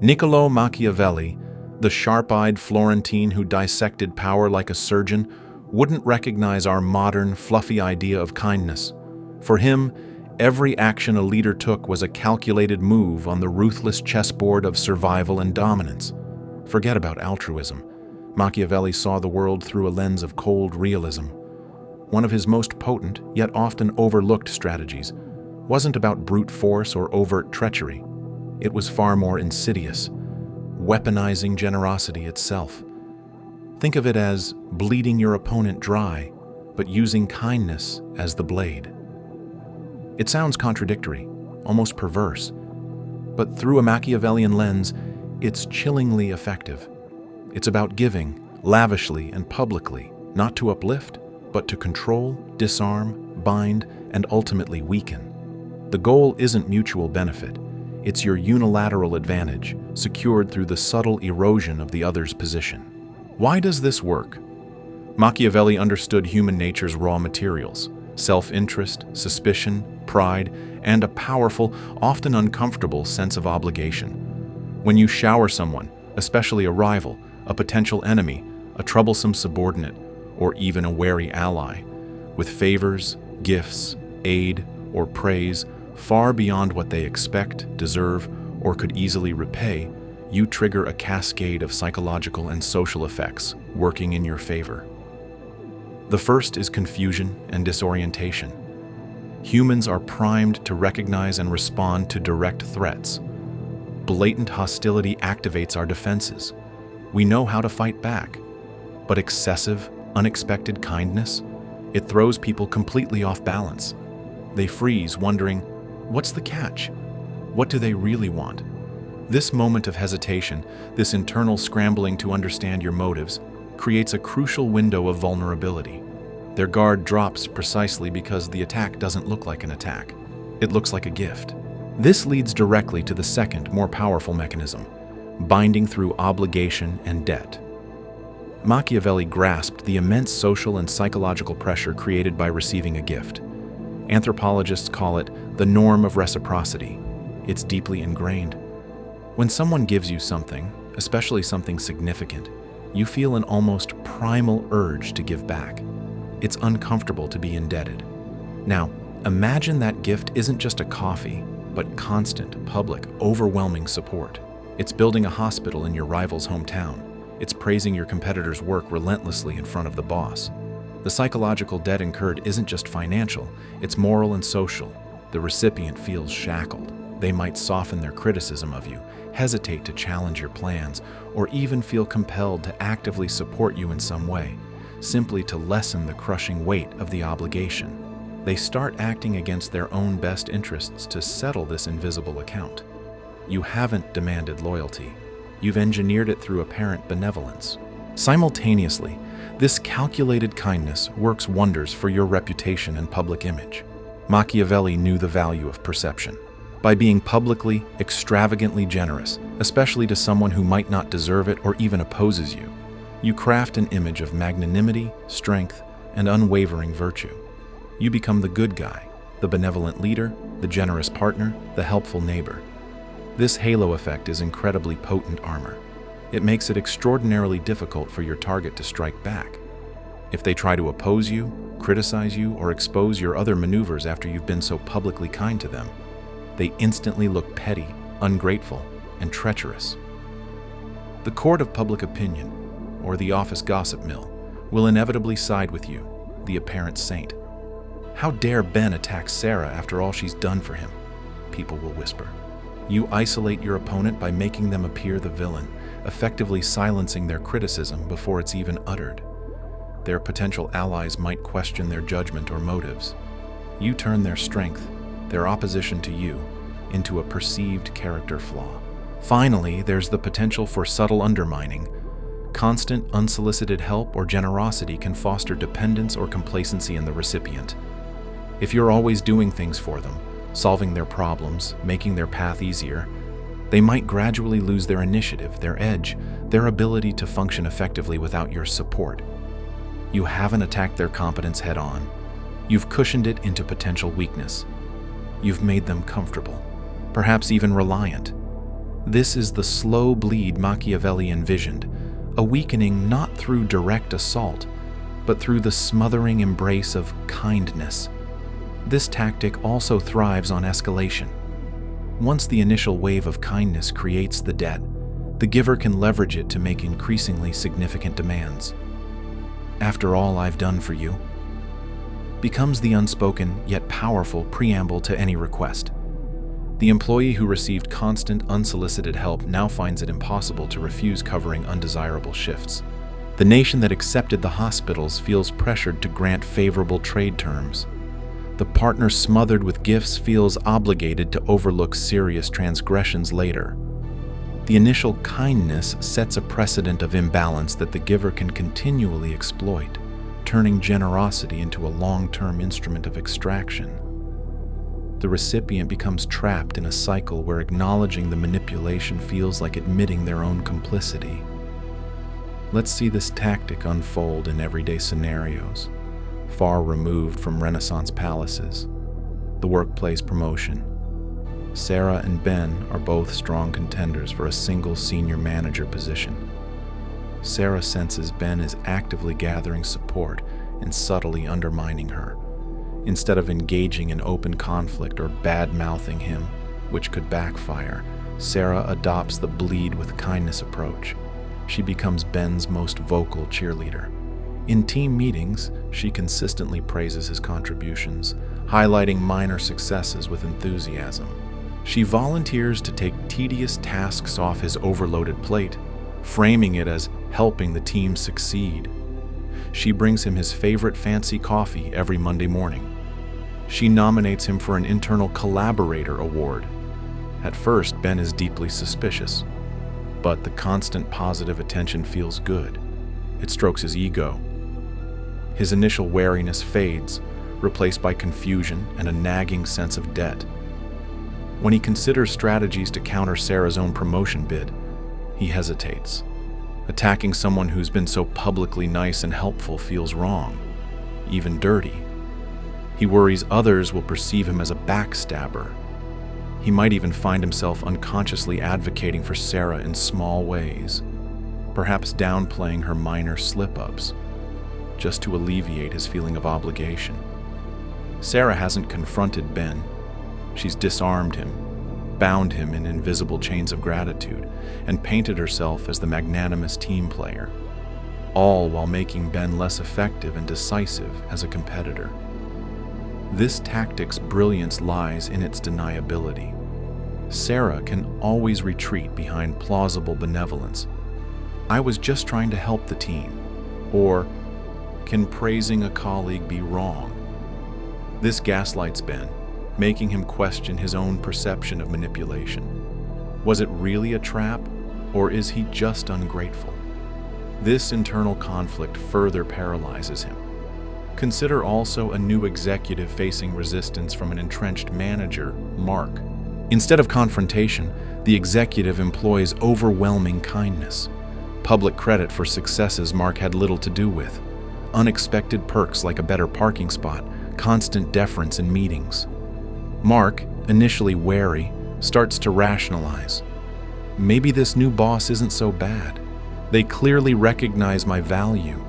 Niccolo Machiavelli, the sharp-eyed Florentine who dissected power like a surgeon, wouldn't recognize our modern, fluffy idea of kindness. For him, every action a leader took was a calculated move on the ruthless chessboard of survival and dominance. Forget about altruism. Machiavelli saw the world through a lens of cold realism. One of his most potent, yet often overlooked strategies wasn't about brute force or overt treachery. It was far more insidious, weaponizing generosity itself. Think of it as bleeding your opponent dry, but using kindness as the blade. It sounds contradictory, almost perverse, but through a Machiavellian lens, it's chillingly effective. It's about giving, lavishly and publicly, not to uplift, but to control, disarm, bind, and ultimately weaken. The goal isn't mutual benefit. It's your unilateral advantage, secured through the subtle erosion of the other's position. Why does this work? Machiavelli understood human nature's raw materials: self-interest, suspicion, pride, and a powerful, often uncomfortable sense of obligation. When you shower someone, especially a rival, a potential enemy, a troublesome subordinate, or even a wary ally, with favors, gifts, aid, or praise far beyond what they expect, deserve, or could easily repay, you trigger a cascade of psychological and social effects working in your favor. The first is confusion and disorientation. Humans are primed to recognize and respond to direct threats. Blatant hostility activates our defenses. We know how to fight back. But excessive, unexpected kindness, it throws people completely off balance. They freeze, wondering, what's the catch? What do they really want? This moment of hesitation, this internal scrambling to understand your motives, creates a crucial window of vulnerability. Their guard drops precisely because the attack doesn't look like an attack. It looks like a gift. This leads directly to the second, more powerful mechanism: binding through obligation and debt. Machiavelli grasped the immense social and psychological pressure created by receiving a gift. Anthropologists call it the norm of reciprocity. It's deeply ingrained. When someone gives you something, especially something significant, you feel an almost primal urge to give back. It's uncomfortable to be indebted. Now, imagine that gift isn't just a coffee, but constant, public, overwhelming support. It's building a hospital in your rival's hometown. It's praising your competitor's work relentlessly in front of the boss. The psychological debt incurred isn't just financial, it's moral and social. The recipient feels shackled. They might soften their criticism of you, hesitate to challenge your plans, or even feel compelled to actively support you in some way, simply to lessen the crushing weight of the obligation. They start acting against their own best interests to settle this invisible account. You haven't demanded loyalty. You've engineered it through apparent benevolence. Simultaneously, this calculated kindness works wonders for your reputation and public image. Machiavelli knew the value of perception. By being publicly, extravagantly generous, especially to someone who might not deserve it or even opposes you, you craft an image of magnanimity, strength, and unwavering virtue. You become the good guy, the benevolent leader, the generous partner, the helpful neighbor. This halo effect is incredibly potent armor. It makes it extraordinarily difficult for your target to strike back. If they try to oppose you, criticize you, or expose your other maneuvers after you've been so publicly kind to them, they instantly look petty, ungrateful, and treacherous. The court of public opinion, or the office gossip mill, will inevitably side with you, the apparent saint. How dare Ben attack Sarah after all she's done for him? People will whisper. You isolate your opponent by making them appear the villain, effectively silencing their criticism before it's even uttered. Their potential allies might question their judgment or motives. You turn their strength, their opposition to you, into a perceived character flaw. Finally, there's the potential for subtle undermining. Constant, unsolicited help or generosity can foster dependence or complacency in the recipient. If you're always doing things for them, solving their problems, making their path easier, they might gradually lose their initiative, their edge, their ability to function effectively without your support. You haven't attacked their competence head-on. You've cushioned it into potential weakness. You've made them comfortable, perhaps even reliant. This is the slow bleed Machiavelli envisioned, a weakening not through direct assault, but through the smothering embrace of kindness. This tactic also thrives on escalation. Once the initial wave of kindness creates the debt, the giver can leverage it to make increasingly significant demands. "After all I've done for you," becomes the unspoken yet powerful preamble to any request. The employee who received constant, unsolicited help now finds it impossible to refuse covering undesirable shifts. The nation that accepted the hospitals feels pressured to grant favorable trade terms. The partner smothered with gifts feels obligated to overlook serious transgressions later. The initial kindness sets a precedent of imbalance that the giver can continually exploit, turning generosity into a long-term instrument of extraction. The recipient becomes trapped in a cycle where acknowledging the manipulation feels like admitting their own complicity. Let's see this tactic unfold in everyday scenarios, far removed from Renaissance palaces. The workplace promotion. Sarah and Ben are both strong contenders for a single senior manager position. Sarah senses Ben is actively gathering support and subtly undermining her. Instead of engaging in open conflict or bad-mouthing him, which could backfire, Sarah adopts the bleed with kindness approach. She becomes Ben's most vocal cheerleader. In team meetings, she consistently praises his contributions, highlighting minor successes with enthusiasm. She volunteers to take tedious tasks off his overloaded plate, framing it as helping the team succeed. She brings him his favorite fancy coffee every Monday morning. She nominates him for an internal collaborator award. At first, Ben is deeply suspicious, but the constant positive attention feels good. It strokes his ego. His initial wariness fades, replaced by confusion and a nagging sense of debt. When he considers strategies to counter Sarah's own promotion bid, he hesitates. Attacking someone who's been so publicly nice and helpful feels wrong, even dirty. He worries others will perceive him as a backstabber. He might even find himself unconsciously advocating for Sarah in small ways, perhaps downplaying her minor slip-ups, just to alleviate his feeling of obligation. Sarah hasn't confronted Ben. She's disarmed him, bound him in invisible chains of gratitude, and painted herself as the magnanimous team player, all while making Ben less effective and decisive as a competitor. This tactic's brilliance lies in its deniability. Sarah can always retreat behind plausible benevolence. "I was just trying to help the team," or "Can praising a colleague be wrong?" This gaslights Ben, making him question his own perception of manipulation. Was it really a trap, or is he just ungrateful? This internal conflict further paralyzes him. Consider also a new executive facing resistance from an entrenched manager, Mark. Instead of confrontation, the executive employs overwhelming kindness. Public credit for successes Mark had little to do with. Unexpected perks like a better parking spot, constant deference in meetings. Mark, initially wary, starts to rationalize. Maybe this new boss isn't so bad. They clearly recognize my value.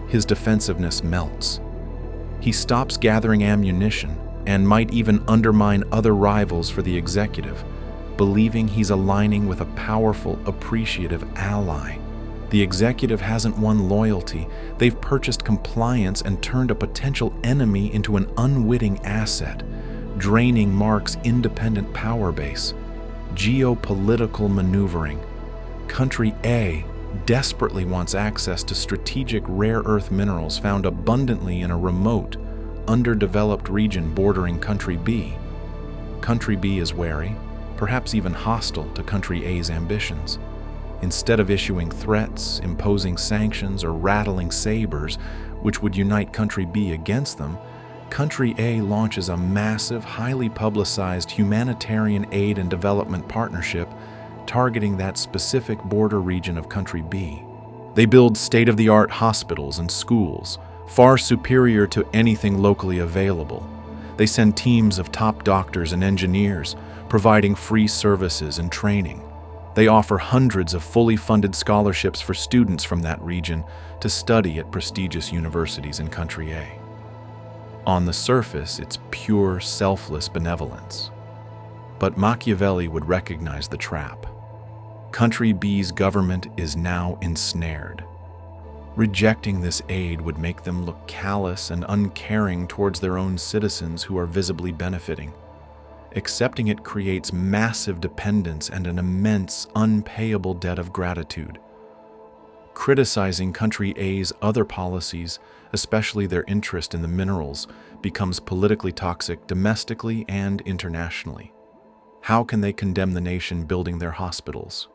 His defensiveness melts. He stops gathering ammunition and might even undermine other rivals for the executive, believing he's aligning with a powerful, appreciative ally. The executive hasn't won loyalty. They've purchased compliance and turned a potential enemy into an unwitting asset, draining Mark's independent power base. Geopolitical maneuvering. Country A desperately wants access to strategic rare earth minerals found abundantly in a remote, underdeveloped region bordering Country B. Country B is wary, perhaps even hostile to Country A's ambitions. Instead of issuing threats, imposing sanctions, or rattling sabers, which would unite Country B against them, Country A launches a massive, highly publicized humanitarian aid and development partnership targeting that specific border region of Country B. They build state-of-the-art hospitals and schools, far superior to anything locally available. They send teams of top doctors and engineers, providing free services and training. They offer hundreds of fully funded scholarships for students from that region to study at prestigious universities in Country A. On the surface, it's pure, selfless benevolence. But Machiavelli would recognize the trap. Country B's government is now ensnared. Rejecting this aid would make them look callous and uncaring towards their own citizens who are visibly benefiting. Accepting it creates massive dependence and an immense, unpayable debt of gratitude. Criticizing Country A's other policies, especially their interest in the minerals, becomes politically toxic domestically and internationally. How can they condemn the nation building their hospitals?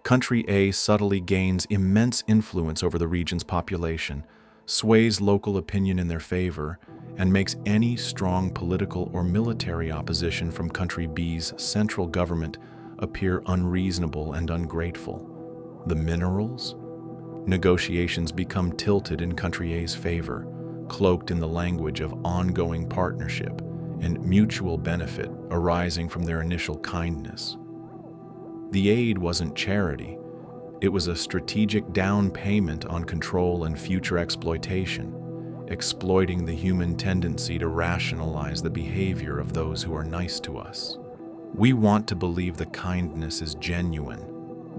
Country A subtly gains immense influence over the region's population, sways local opinion in their favor, and makes any strong political or military opposition from Country B's central government appear unreasonable and ungrateful. The minerals? Negotiations become tilted in Country A's favor, cloaked in the language of ongoing partnership and mutual benefit arising from their initial kindness. The aid wasn't charity. It was a strategic down payment on control and future exploitation, exploiting the human tendency to rationalize the behavior of those who are nice to us. We want to believe the kindness is genuine,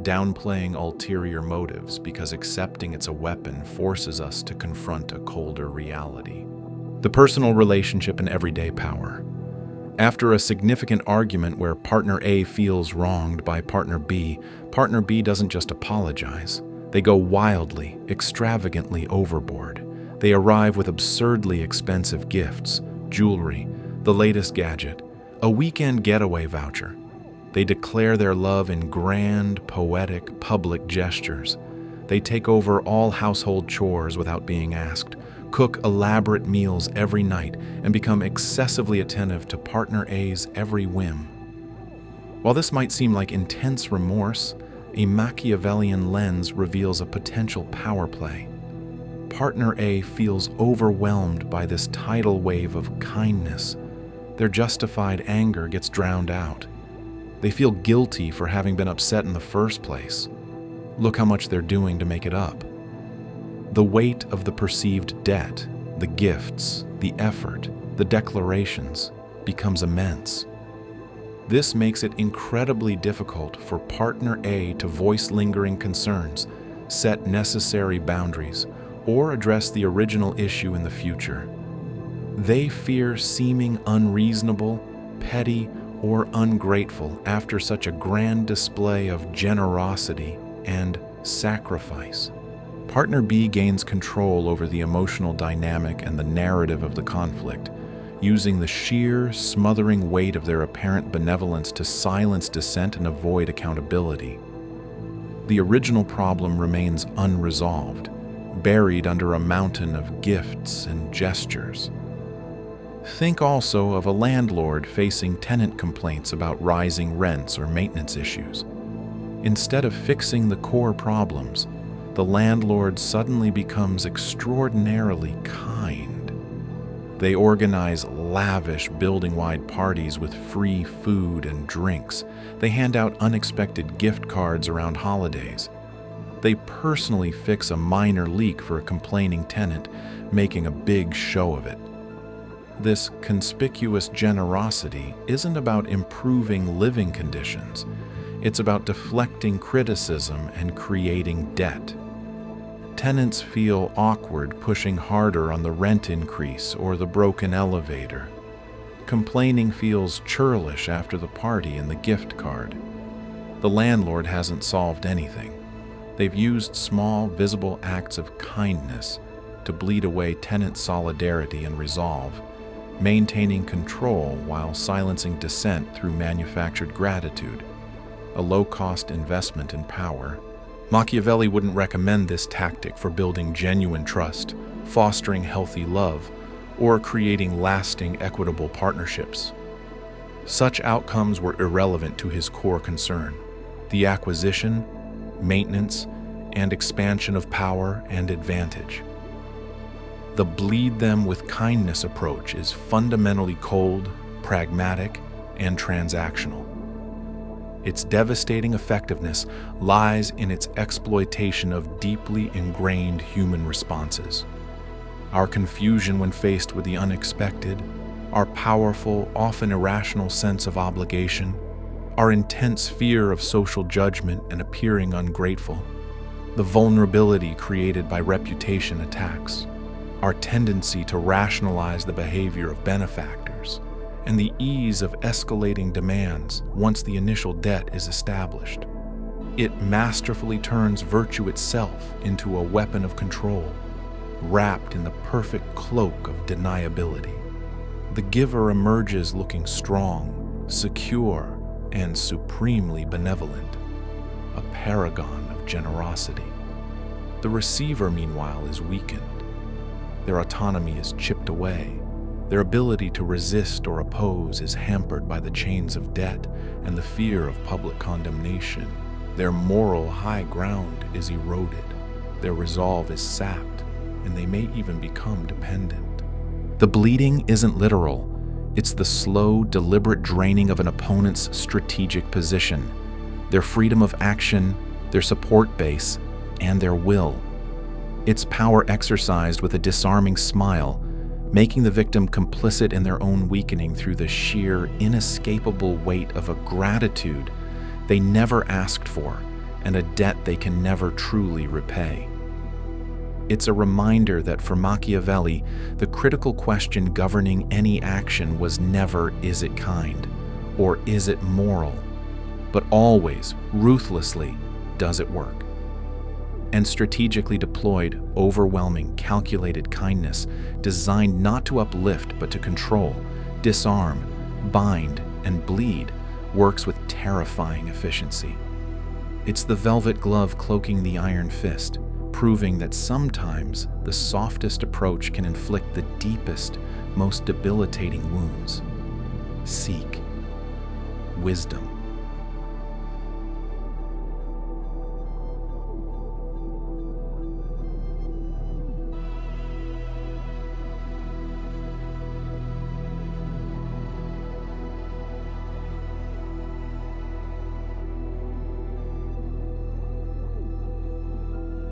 downplaying ulterior motives because accepting it's a weapon forces us to confront a colder reality. The personal relationship and everyday power. After a significant argument where partner A feels wronged by partner B doesn't just apologize. They go wildly, extravagantly overboard. They arrive with absurdly expensive gifts, jewelry, the latest gadget, a weekend getaway voucher. They declare their love in grand, poetic, public gestures. They take over all household chores without being asked, cook elaborate meals every night, and become excessively attentive to partner A's every whim. While this might seem like intense remorse, a Machiavellian lens reveals a potential power play. Partner A feels overwhelmed by this tidal wave of kindness. Their justified anger gets drowned out. They feel guilty for having been upset in the first place. Look how much they're doing to make it up. The weight of the perceived debt, the gifts, the effort, the declarations becomes immense. This makes it incredibly difficult for partner A to voice lingering concerns, set necessary boundaries, or address the original issue in the future. They fear seeming unreasonable, petty, or ungrateful after such a grand display of generosity and sacrifice. Partner B gains control over the emotional dynamic and the narrative of the conflict, using the sheer, smothering weight of their apparent benevolence to silence dissent and avoid accountability. The original problem remains unresolved, buried under a mountain of gifts and gestures. Think also of a landlord facing tenant complaints about rising rents or maintenance issues. Instead of fixing the core problems, the landlord suddenly becomes extraordinarily kind. They organize lavish building-wide parties with free food and drinks. They hand out unexpected gift cards around holidays. They personally fix a minor leak for a complaining tenant, making a big show of it. This conspicuous generosity isn't about improving living conditions. It's about deflecting criticism and creating debt. Tenants feel awkward pushing harder on the rent increase or the broken elevator. Complaining feels churlish after the party and the gift card. The landlord hasn't solved anything. They've used small, visible acts of kindness to bleed away tenant solidarity and resolve, maintaining control while silencing dissent through manufactured gratitude, a low-cost investment in power. Machiavelli wouldn't recommend this tactic for building genuine trust, fostering healthy love, or creating lasting, equitable partnerships. Such outcomes were irrelevant to his core concern: the acquisition, maintenance, and expansion of power and advantage. The bleed them with kindness approach is fundamentally cold, pragmatic, and transactional. Its devastating effectiveness lies in its exploitation of deeply ingrained human responses. Our confusion when faced with the unexpected, our powerful, often irrational sense of obligation, our intense fear of social judgment and appearing ungrateful, the vulnerability created by reputation attacks, our tendency to rationalize the behavior of benefactors, and the ease of escalating demands once the initial debt is established. It masterfully turns virtue itself into a weapon of control, wrapped in the perfect cloak of deniability. The giver emerges looking strong, secure, and supremely benevolent, a paragon of generosity. The receiver, meanwhile, is weakened. Their autonomy is chipped away. Their ability to resist or oppose is hampered by the chains of debt and the fear of public condemnation. Their moral high ground is eroded. Their resolve is sapped, and they may even become dependent. The bleeding isn't literal. It's the slow, deliberate draining of an opponent's strategic position, their freedom of action, their support base, and their will. It's power exercised with a disarming smile, making the victim complicit in their own weakening through the sheer, inescapable weight of a gratitude they never asked for and a debt they can never truly repay. It's a reminder that for Machiavelli, the critical question governing any action was never, is it kind, or is it moral, but always, ruthlessly, does it work? And strategically deployed, overwhelming, calculated kindness, designed not to uplift but to control, disarm, bind, and bleed, works with terrifying efficiency. It's the velvet glove cloaking the iron fist, proving that sometimes the softest approach can inflict the deepest, most debilitating wounds. Seek wisdom.